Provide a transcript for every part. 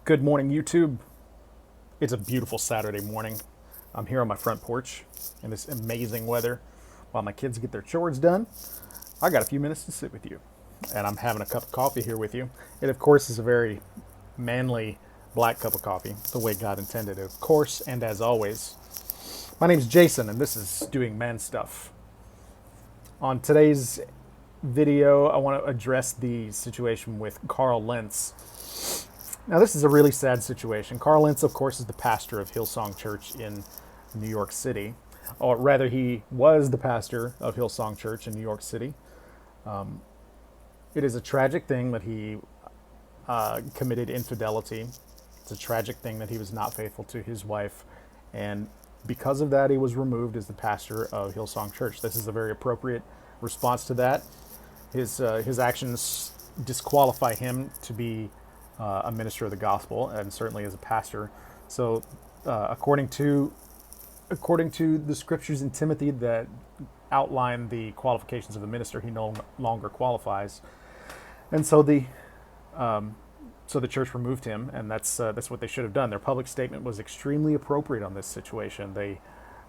Good morning, YouTube. It's a beautiful Saturday morning. I'm here on my front porch in this amazing weather while my kids get their chores done. I got a few minutes to sit with you, and I'm having a cup of coffee here with you. It, of course, is a very manly black cup of coffee, the way God intended it, of course, and as always. My name's Jason, and this is Doing Man Stuff. On today's video, I want to address the situation with Carl Lentz. Now, this is a really sad situation. Carl Lentz, of course, is the pastor of Hillsong Church in New York City. Or rather, he was the pastor of Hillsong Church in New York City. It is a tragic thing that he committed infidelity. It's a tragic thing that he was not faithful to his wife. And because of that, he was removed as the pastor of Hillsong Church. This is a very appropriate response to that. His actions disqualify him to be a minister of the gospel, and certainly as a pastor. So, according to the scriptures in Timothy that outline the qualifications of a minister, he no longer qualifies, and so the church removed him, and that's what they should have done. Their public statement was extremely appropriate on this situation. They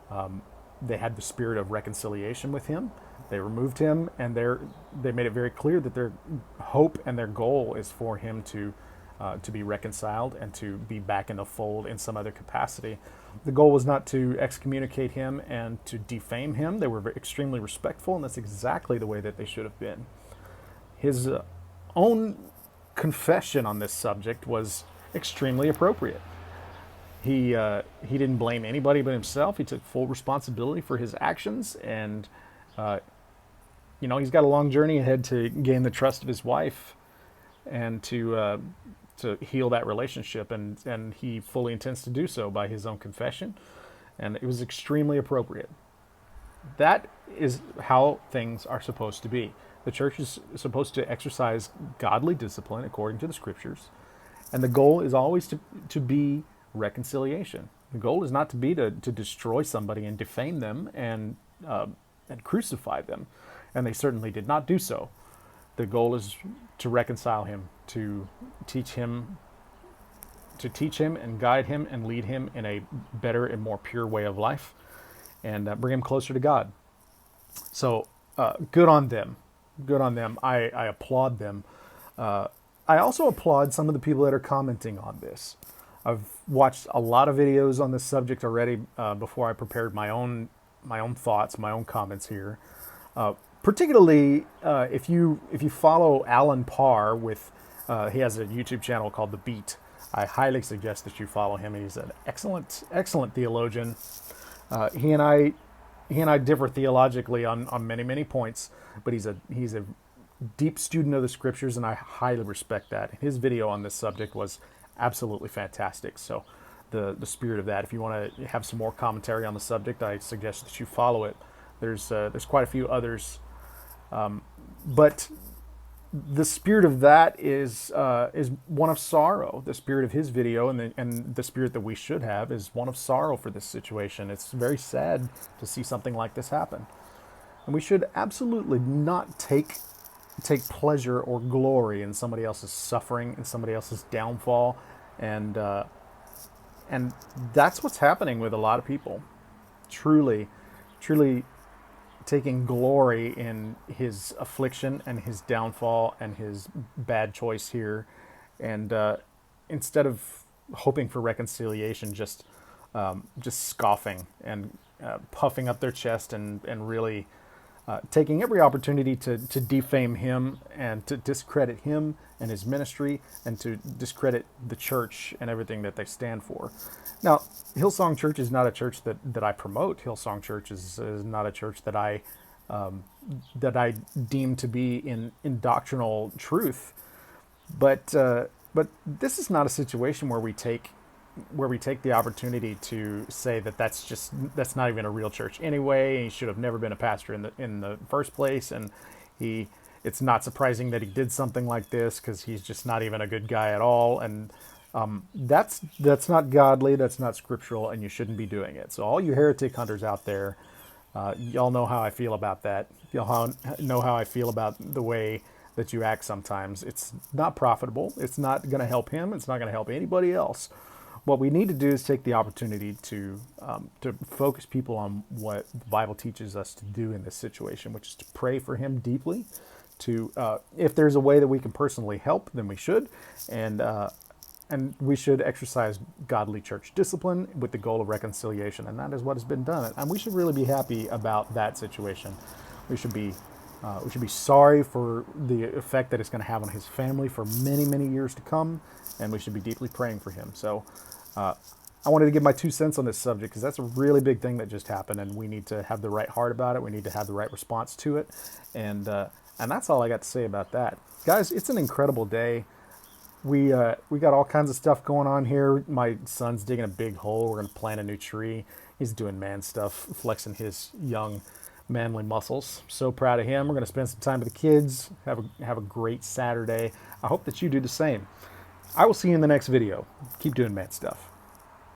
had the spirit of reconciliation with him. They removed him, and they made it very clear that their hope and their goal is for him to be reconciled and to be back in the fold in some other capacity. The goal was not to excommunicate him and to defame him. They were extremely respectful, and that's exactly the way that they should have been. His own confession on this subject was extremely appropriate. He didn't blame anybody but himself. He took full responsibility for his actions, and he's got a long journey ahead to gain the trust of his wife and to heal that relationship, and he fully intends to do so by his own confession, and it was extremely appropriate. That is how things are supposed to be. The church is supposed to exercise godly discipline according to the scriptures, and the goal is always to be reconciliation. The goal is not to be to destroy somebody and defame them and crucify them, and they certainly did not do so. The goal is to reconcile him, to teach him and guide him and lead him in a better and more pure way of life, and bring him closer to God. So good on them. Good on them. I applaud them. I also applaud some of the people that are commenting on this. I've watched a lot of videos on this subject already before I prepared my own thoughts, my own comments here. Particularly if you follow Alan Parr with he has a YouTube channel called The Beat. I highly suggest that you follow him. He's an excellent theologian. He and I differ theologically on many points, but he's a deep student of the scriptures, and I highly respect that. His video on this subject was absolutely fantastic. So the spirit of that, if you want to have some more commentary on the subject, I suggest that you follow it. There's quite a few others. But the spirit of that is one of sorrow. The spirit of his video and the spirit that we should have is one of sorrow for this situation. It's very sad to see something like this happen. And we should absolutely not take pleasure or glory in somebody else's suffering and somebody else's downfall. And that's what's happening with a lot of people. Truly taking glory in his affliction and his downfall and his bad choice here, and instead of hoping for reconciliation, just scoffing and puffing up their chest and really taking every opportunity to defame him and to discredit him and his ministry and to discredit the church and everything that they stand for. Now, Hillsong Church is not a church that I promote. Hillsong Church is not a church that I deem to be in doctrinal truth. But this is not a situation where we take the opportunity to say that's not even a real church anyway. He should have never been a pastor in the first place, and it's not surprising that he did something like this because he's just not even a good guy at all. And that's not godly, that's not scriptural, and you shouldn't be doing it. So all you heretic hunters out there, y'all know how I feel about that. Y'all know how I feel about the way that you act sometimes. It's not profitable. It's not going to help him. It's not going to help anybody else. What we need to do is take the opportunity to focus people on what the Bible teaches us to do in this situation, which is to pray for him deeply. To if there's a way that we can personally help, then we should, and we should exercise godly church discipline with the goal of reconciliation, and that is what has been done. And we should really be happy about that situation. We should be sorry for the effect that it's going to have on his family for many, many years to come, and we should be deeply praying for him. So I wanted to give my 2 cents on this subject because that's a really big thing that just happened, and we need to have the right heart about it. We need to have the right response to it, and that's all I got to say about that. Guys, it's an incredible day. We got all kinds of stuff going on here. My son's digging a big hole. We're going to plant a new tree. He's doing man stuff, flexing his young, manly muscles. So proud of him. We're going to spend some time with the kids. Have a great Saturday. I hope that you do the same. I will see you in the next video. Keep doing man stuff.